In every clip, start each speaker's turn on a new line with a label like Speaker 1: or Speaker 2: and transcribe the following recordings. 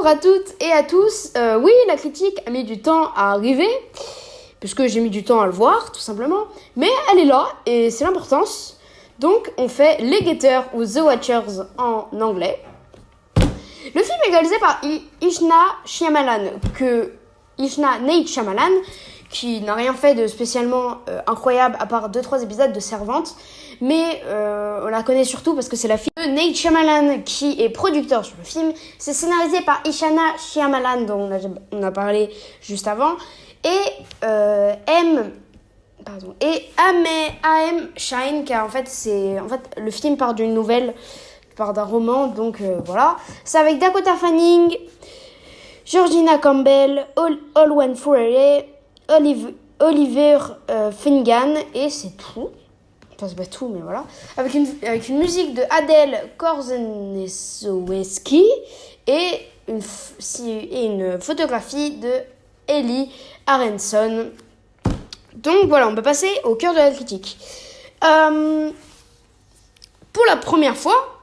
Speaker 1: Bonjour à toutes et à tous. Oui, la critique a mis du temps à arriver, puisque j'ai mis du temps à le voir, tout simplement. Mais elle est là, et c'est l'importance. Donc, on fait Les Getters ou The Watchers en anglais. Le film est réalisé par Ishna Nate Shyamalan, qui n'a rien fait de spécialement incroyable, à part 2-3 épisodes de Servante. Mais on la connaît surtout parce que c'est la fille de Nate Shyamalan qui est producteur sur le film. C'est scénarisé par Ishna Shyamalan, dont on a parlé juste avant. Et A.M. Shine, car en fait, le film part d'une nouvelle, part d'un roman, donc voilà. C'est avec Dakota Fanning, Georgina Campbell, Olwen Fouéré, Oliver Finnegan, et c'est tout. Enfin, c'est pas tout, mais voilà. Avec une musique de Adele Korzeniowski et une photographie de Ellie Aronson. Donc voilà, on peut passer au cœur de la critique. Pour la première fois,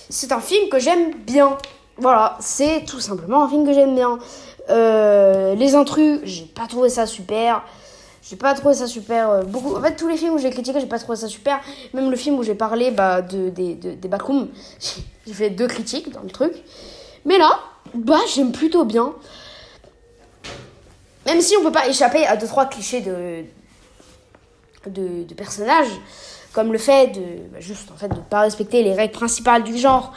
Speaker 1: c'est un film que j'aime bien. Voilà, c'est tout simplement un film que j'aime bien. Les intrus, j'ai pas trouvé ça super. Beaucoup. En fait, tous les films où j'ai critiqué, j'ai pas trouvé ça super. Même le film où j'ai parlé des backrooms, j'ai fait 2 critiques dans le truc. Mais là, j'aime plutôt bien. Même si on peut pas échapper à 2-3 clichés de personnages, comme le fait de pas respecter les règles principales du genre.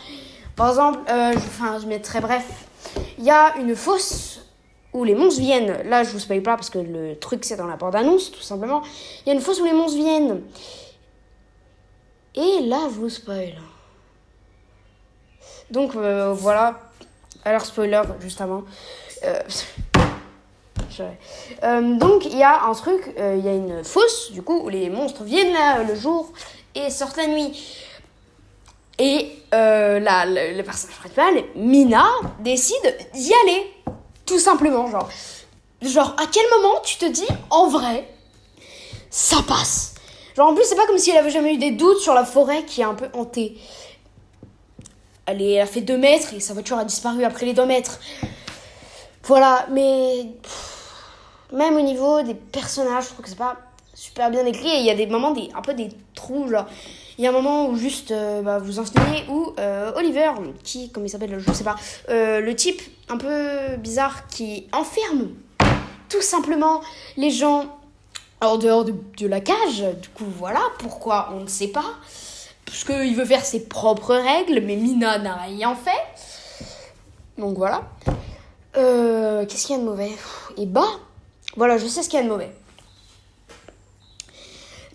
Speaker 1: Par exemple, je mets très bref. Il y a une fosse où les monstres viennent. Là, je vous spoil pas parce que le truc, c'est dans la bande-annonce, tout simplement. Il y a une fosse où les monstres viennent. Et là, je vous spoil. Donc, voilà. Alors, spoiler, juste avant. Donc, il y a un truc, il y a une fosse, du coup, où les monstres viennent là, le jour et sortent la nuit. Et le personnage principal, Mina, décide d'y aller. Tout simplement, genre, à quel moment tu te dis, en vrai, ça passe. Genre, en plus, c'est pas comme si elle avait jamais eu des doutes sur la forêt qui est un peu hantée. Elle a fait 2 mètres et sa voiture a disparu après les 2 mètres. Voilà, mais même au niveau des personnages, je trouve que c'est pas super bien écrit. Et il y a des moments, un peu des trous, genre. Il y a un moment où juste, vous enseignez où Oliver, comme il s'appelle, je sais pas, le type un peu bizarre qui enferme tout simplement les gens en dehors de la cage. Du coup, voilà, pourquoi, on ne sait pas. Parce qu'il veut faire ses propres règles, mais Mina n'a rien fait. Donc voilà. Qu'est-ce qu'il y a de mauvais ? Et voilà, je sais ce qu'il y a de mauvais.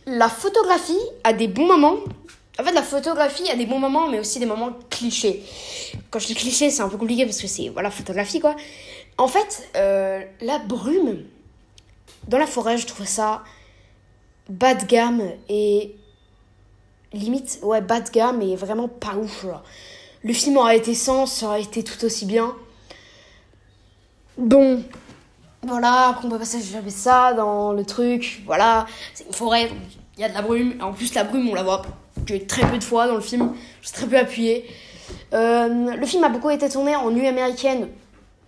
Speaker 1: La photographie a des bons moments. En fait, la photographie a des bons moments, mais aussi des moments clichés. Quand je dis cliché, c'est un peu compliqué parce que c'est, photographie, quoi. En fait, la brume dans la forêt, je trouve ça bas de gamme et limite, bas de gamme et vraiment pas ouf, genre. Le film aurait été sans, ça aurait été tout aussi bien. Bon, voilà, après on peut passer jamais ça dans le truc, voilà, c'est une forêt, donc il y a de la brume, et en plus la brume on la voit que très peu de fois dans le film, c'est très peu appuyé. Le film a beaucoup été tourné en nuit américaine,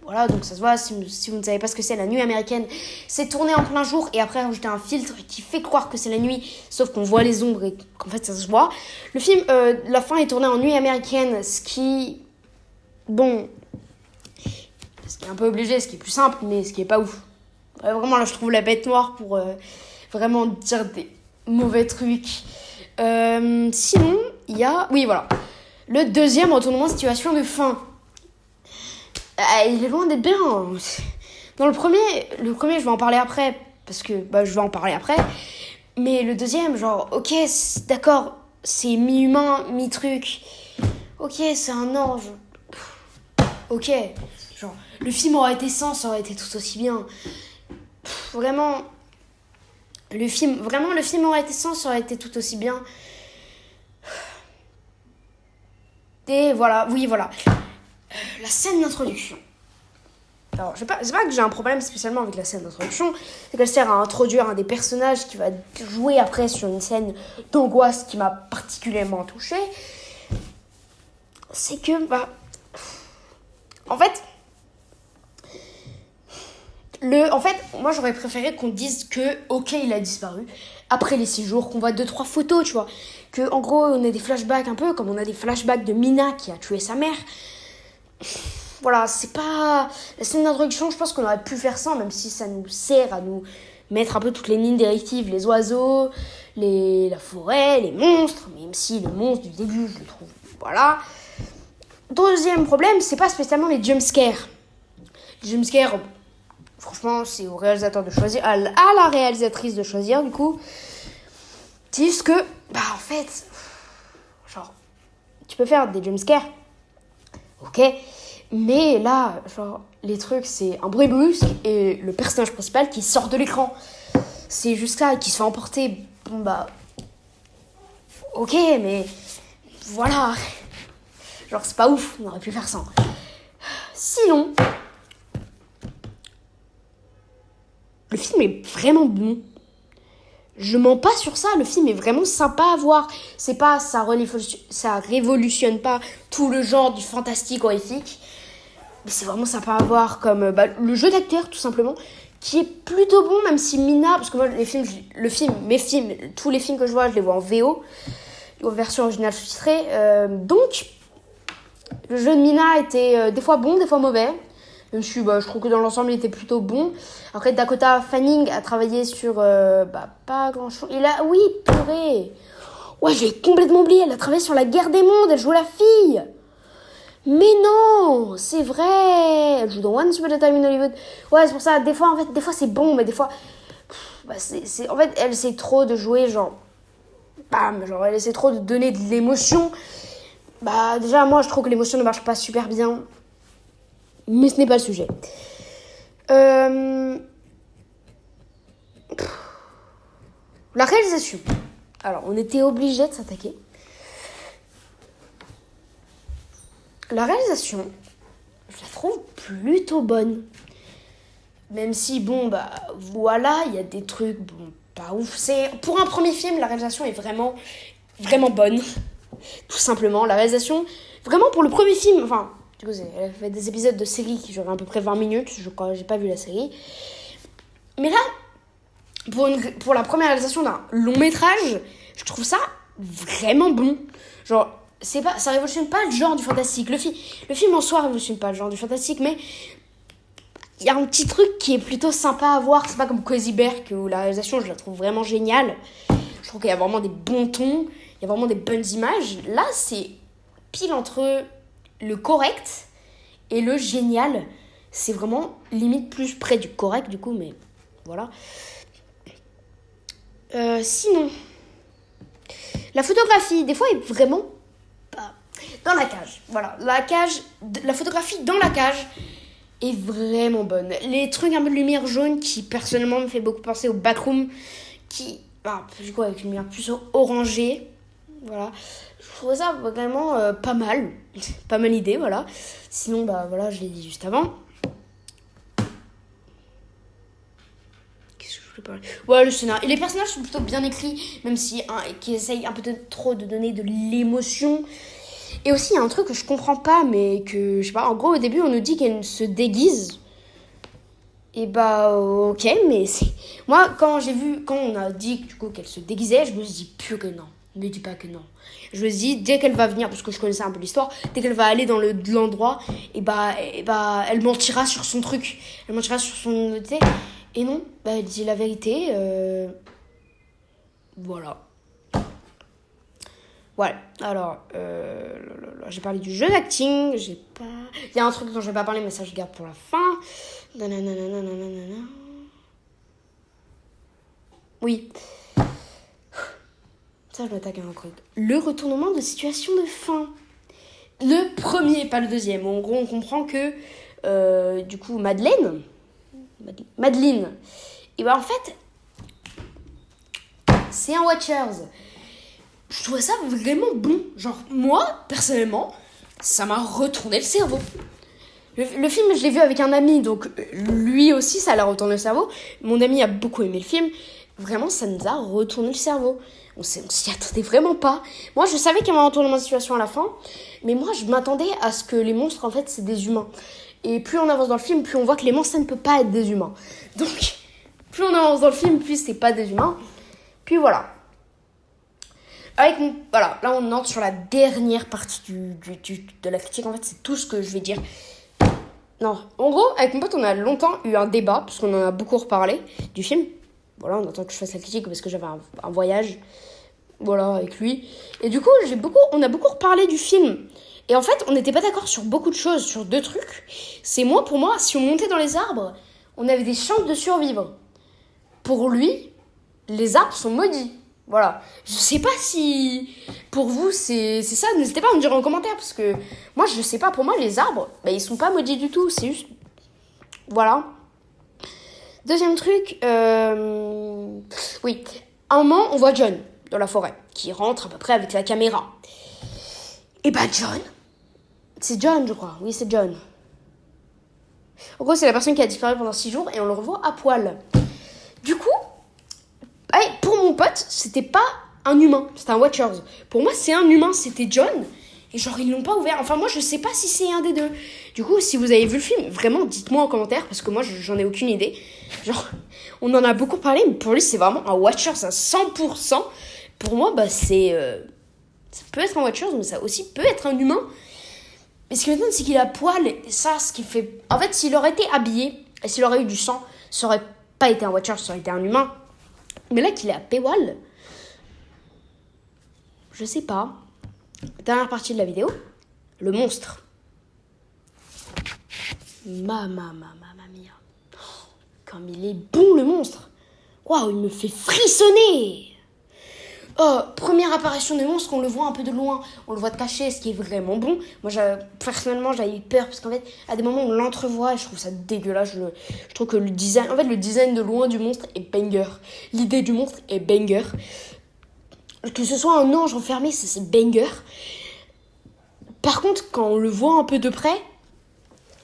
Speaker 1: voilà, donc ça se voit, si vous ne savez pas ce que c'est la nuit américaine, c'est tourné en plein jour et après rajouter un filtre qui fait croire que c'est la nuit, sauf qu'on voit les ombres et qu'en fait ça se voit. Le film, la fin est tournée en nuit américaine, ce qui est un peu obligé, ce qui est plus simple, mais ce qui est pas ouf. Vraiment, là, je trouve la bête noire pour vraiment dire des mauvais trucs. Sinon, il y a... Oui, voilà. Le deuxième retournement de situation de fin. Il est loin d'être bien. Dans le premier, je vais en parler après, parce que je vais en parler après. Mais le deuxième, ok, d'accord, c'est mi-humain, mi-truc. Ok, c'est un ange. Ok, le film aurait été sans, ça aurait été tout aussi bien. Vraiment, le film aurait été sans, ça aurait été tout aussi bien. Et voilà, oui, voilà. La scène d'introduction. Alors, c'est pas que j'ai un problème spécialement avec la scène d'introduction, c'est qu'elle sert à introduire un des personnages qui va jouer après sur une scène d'angoisse qui m'a particulièrement touchée. C'est que, en fait, En fait, moi j'aurais préféré qu'on dise que, ok, il a disparu. Après les 6 jours, qu'on voit 2-3 photos, tu vois. Que, en gros, on a des flashbacks un peu comme on a des flashbacks de Mina qui a tué sa mère. Voilà, c'est pas... La scène d'introduction, je pense qu'on aurait pu faire ça, même si ça nous sert à nous mettre un peu toutes les lignes directives. Les oiseaux, la forêt, les monstres. Même si les monstres du début, je les trouve... Voilà. Deuxième problème, c'est pas spécialement les jumpscares. Les jumpscares... Franchement, c'est au réalisateur de choisir, à la réalisatrice de choisir, du coup. Disent que, en fait, genre, tu peux faire des jumpscares, ok, mais là, genre, les trucs, c'est un bruit brusque et le personnage principal qui sort de l'écran. C'est juste ça, qui se fait emporter. Bon, ok, mais voilà. Genre, c'est pas ouf, on aurait pu faire ça. Sinon... Le film est vraiment bon. Je mens pas sur ça, le film est vraiment sympa à voir. C'est pas, ça révolutionne pas tout le genre du fantastique horrifique. Mais c'est vraiment sympa à voir comme le jeu d'acteur, tout simplement, qui est plutôt bon, même si Mina... Parce que moi, tous les films que je vois, je les vois en VO, en version originale sous-titrée. Donc, le jeu de Mina était des fois bon, des fois mauvais. Même si je trouve que dans l'ensemble il était plutôt bon. Après Dakota Fanning a travaillé sur pas grand chose. Oui, purée. Ouais, j'ai complètement oublié. Elle a travaillé sur La Guerre des Mondes. Elle joue la fille. Mais non, c'est vrai. Elle joue dans Once Upon a Time in Hollywood. Ouais, c'est pour ça. Des fois c'est bon, mais des fois, en fait, elle essaie trop de jouer genre, genre elle essaie trop de donner de l'émotion. Déjà moi je trouve que l'émotion ne marche pas super bien. Mais ce n'est pas le sujet. La réalisation. Alors, on était obligé de s'attaquer. La réalisation, je la trouve plutôt bonne. Même si, voilà, il y a des trucs, pas ouf. Pour un premier film, la réalisation est vraiment, vraiment bonne. Tout simplement, la réalisation, vraiment pour le premier film, du coup, elle a fait des épisodes de série qui duraient à peu près 20 minutes. Je crois, j'ai pas vu la série. Mais là, pour la première réalisation d'un long métrage, je trouve ça vraiment bon. Genre, ça révolutionne pas le genre du fantastique. Le film en soi révolutionne pas le genre du fantastique, mais il y a un petit truc qui est plutôt sympa à voir. C'est pas comme Cozy Bear, où la réalisation, je la trouve vraiment géniale. Je trouve qu'il y a vraiment des bons tons, il y a vraiment des bonnes images. Là, c'est pile entre le correct et le génial. C'est vraiment limite plus près du correct, du coup, mais voilà. Sinon, la photographie, des fois, est vraiment dans la cage. Voilà, la photographie dans la cage est vraiment bonne. Les trucs un peu de lumière jaune qui, personnellement, me fait beaucoup penser au Backroom, qui, du coup, avec une lumière plus orangée. Voilà, je trouvais ça vraiment pas mal. Pas mal idée, voilà. Sinon, voilà, je l'ai dit juste avant. Qu'est-ce que je voulais parler ? Ouais, le scénario. Et les personnages sont plutôt bien écrits, même si qui essayent un peu trop de donner de l'émotion. Et aussi, il y a un truc que je comprends pas, mais que, je sais pas, en gros, au début, on nous dit qu'elle se déguise. Et ok, mais c'est... Moi, quand on a dit, du coup, qu'elle se déguisait, je me suis dit, purée, non. Ne dis pas que non. Je me dis, dès qu'elle va venir, parce que je connaissais un peu l'histoire, dès qu'elle va aller dans l'endroit, elle mentira sur son truc. Elle mentira sur son identité. Et non, elle dit la vérité. Voilà. Voilà. Alors, j'ai parlé du jeu d'acting. Il y a un truc dont je vais pas parler, mais ça, je garde pour la fin. Oui. Ça, je m'attaque à un truc. Le retournement de situation de fin. Le premier, pas le deuxième. En gros, on comprend que, du coup, Madeleine, et en fait, c'est un Watchers. Je trouvais ça vraiment bon. Genre, moi, personnellement, ça m'a retourné le cerveau. Le film, je l'ai vu avec un ami, donc lui aussi, ça l'a retourné le cerveau. Mon ami a beaucoup aimé le film. Vraiment, ça nous a retourné le cerveau. On s'y attendait vraiment pas. Moi, je savais qu'il y avait un retournement de situation à la fin, mais moi, je m'attendais à ce que les monstres, en fait, c'est des humains. Et plus on avance dans le film, plus on voit que les monstres, ça ne peut pas être des humains. Donc, plus on avance dans le film, plus c'est pas des humains. Puis voilà. Voilà, là on entre sur la dernière partie de la critique. En fait, c'est tout ce que je vais dire. Non, en gros, avec mon pote, on a longtemps eu un débat, parce qu'on en a beaucoup reparlé du film. Voilà, on attend que je fasse la critique parce que j'avais un voyage, voilà, avec lui. Et du coup, on a beaucoup reparlé du film. Et en fait, on n'était pas d'accord sur beaucoup de choses, sur 2 trucs. Pour moi, si on montait dans les arbres, on avait des chances de survivre. Pour lui, les arbres sont maudits. Voilà. Je sais pas si pour vous c'est ça. N'hésitez pas à me dire en commentaire parce que moi je sais pas. Pour moi les arbres, ils sont pas maudits du tout. C'est juste voilà. Deuxième truc, oui. À un moment on voit John dans la forêt qui rentre à peu près avec la caméra. Et John, c'est John je crois. Oui c'est John. En gros c'est la personne qui a disparu pendant 6 jours et on le revoit à poil. Du coup. Pour mon pote, c'était pas un humain, c'était un Watchers. Pour moi, c'est un humain, c'était John. Et genre, ils l'ont pas ouvert. Enfin, moi, je sais pas si c'est un des 2. Du coup, si vous avez vu le film, vraiment, dites-moi en commentaire, parce que moi, j'en ai aucune idée. Genre, on en a beaucoup parlé, mais pour lui, c'est vraiment un Watchers à 100%. Pour moi, c'est... ça peut être un Watchers, mais ça aussi peut être un humain. Mais ce qui m'étonne, c'est qu'il a poil. Et ça, ce qui fait... En fait, s'il aurait été habillé, et s'il aurait eu du sang, ça aurait pas été un Watchers, ça aurait été un humain. Mais là qu'il est à Paywall, je sais pas. Dernière partie de la vidéo, le monstre. Mamma mia. Comme il est bon le monstre. Waouh, il me fait frissonner. Oh, première apparition du monstre, on le voit un peu de loin, on le voit de caché, ce qui est vraiment bon. Moi, personnellement, j'avais eu peur parce qu'en fait, à des moments, on l'entrevoit et je trouve ça dégueulasse. Je trouve que le design de loin du monstre est banger. L'idée du monstre est banger. Que ce soit un ange enfermé, c'est banger. Par contre, quand on le voit un peu de près,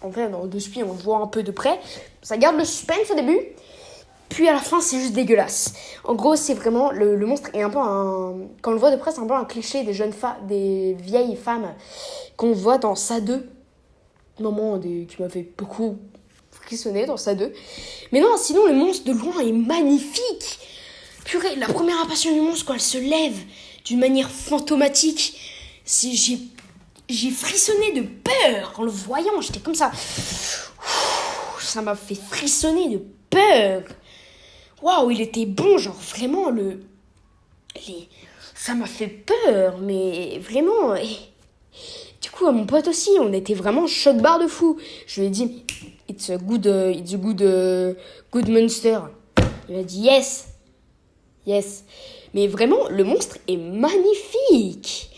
Speaker 1: en fait, dans The Spy, on le voit un peu de près, ça garde le suspense au début. Puis à la fin, c'est juste dégueulasse. En gros, c'est vraiment... Le monstre est un peu un... Quand on le voit de près, c'est un peu un cliché des vieilles femmes qu'on voit dans Ça 2. Moment qui m'a fait beaucoup frissonner dans Ça 2. Mais non, sinon, le monstre de loin est magnifique. Purée, la première apparition du monstre, quand elle se lève d'une manière fantomatique, j'ai frissonné de peur en le voyant. J'étais comme ça. Ça m'a fait frissonner de peur. Waouh, il était bon, genre vraiment ça m'a fait peur, mais vraiment. Du coup, à mon pote aussi, on était vraiment choc barre de fou. Je lui ai dit, it's a good monster. Il m'a dit yes. Mais vraiment, le monstre est magnifique.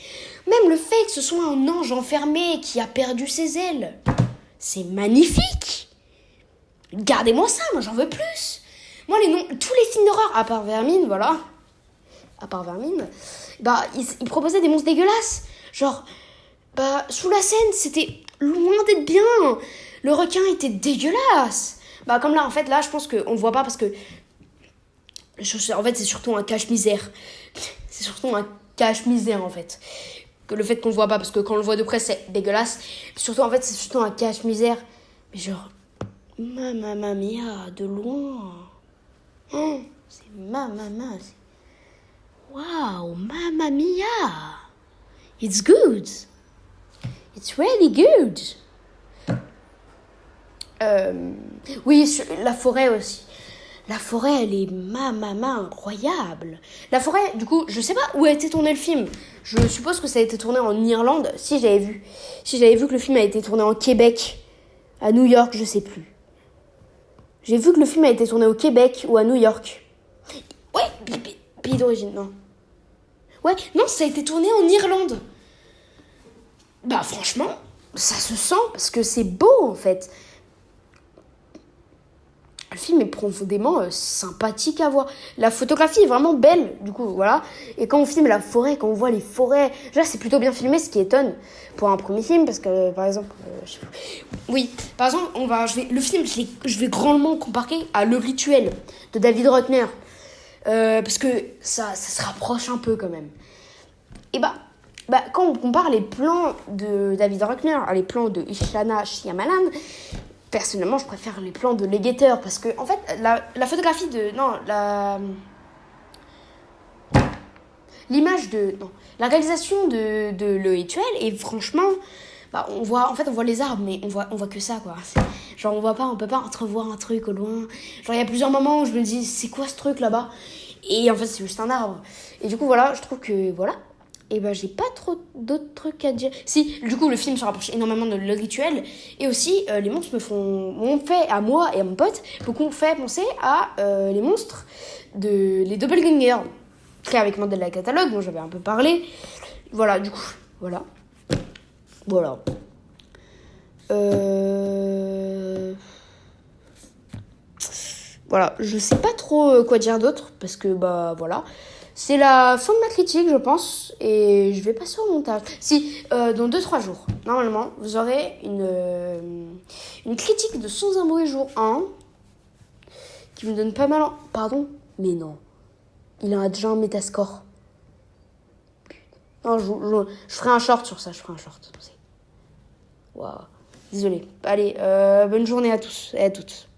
Speaker 1: Même le fait que ce soit un ange enfermé qui a perdu ses ailes, c'est magnifique. Gardez-moi ça, moi j'en veux plus. Moi, tous les films d'horreur, à part Vermine, ils proposaient des monstres dégueulasses. Genre, sous la scène, c'était loin d'être bien. Le requin était dégueulasse. Comme là, en fait, là, je pense qu'on le voit pas parce que... En fait, c'est surtout un cache-misère. C'est surtout un cache-misère, en fait. Que le fait qu'on le voit pas, parce que quand on le voit de près, c'est dégueulasse. Surtout, en fait, c'est surtout un cache-misère. Mais genre, mamma mia, de loin... Oh, c'est mamma. Wow, mamma mia. It's good. It's really good. Oui, la forêt aussi. La forêt, elle est incroyable. La forêt, du coup, je sais pas où a été tourné le film. Je suppose que ça a été tourné en Irlande, si j'avais vu que le film a été tourné en Québec, à New York, je sais plus. J'ai vu que le film a été tourné au Québec ou à New York. Ouais, pays d'origine, non. Ouais, non, ça a été tourné en Irlande. Franchement, ça se sent parce que c'est beau, en fait. Le film est profondément sympathique à voir. La photographie est vraiment belle, du coup, voilà. Et quand on filme la forêt, quand on voit les forêts... Déjà, c'est plutôt bien filmé, ce qui étonne pour un premier film, parce que, par exemple... Oui, par exemple, je vais grandement comparer à Le Rituel de David Rotner. Parce que ça se rapproche un peu, quand même. Et Bah, quand on compare les plans de David Ruckner à les plans de Ishlana Shyamalan, personnellement, je préfère les plans de Legator parce que, en fait, la photographie de... Non, l'image de... Non, la réalisation de Le Rituel est franchement... Bah, on voit les arbres, mais on voit que ça, quoi. Genre, on peut pas entrevoir un truc au loin. Genre, il y a plusieurs moments où je me dis, c'est quoi ce truc là-bas? Et en fait, c'est juste un arbre. Et du coup, voilà, je trouve que, voilà. Et ben, j'ai pas trop d'autres trucs à dire. Si, du coup, le film se rapproche énormément de Le Rituel. Et aussi, les monstres m'ont fait, à moi et à mon pote, beaucoup fait penser à les monstres les Doppelgangers. Créés avec Mandela Catalogue, dont j'avais un peu parlé. Voilà, du coup, voilà. Voilà. Voilà, je sais pas trop quoi dire d'autre, parce que, bah, voilà. C'est la fin de ma critique, je pense, et je vais passer au montage. Si, dans 2-3 jours, normalement, vous aurez une critique de Sans un bruit jour 1, qui me donne pas mal en... Pardon? Mais non. Il a déjà un métascore. Non, je ferai un short sur ça, Waouh. Désolée. Allez, bonne journée à tous et à toutes.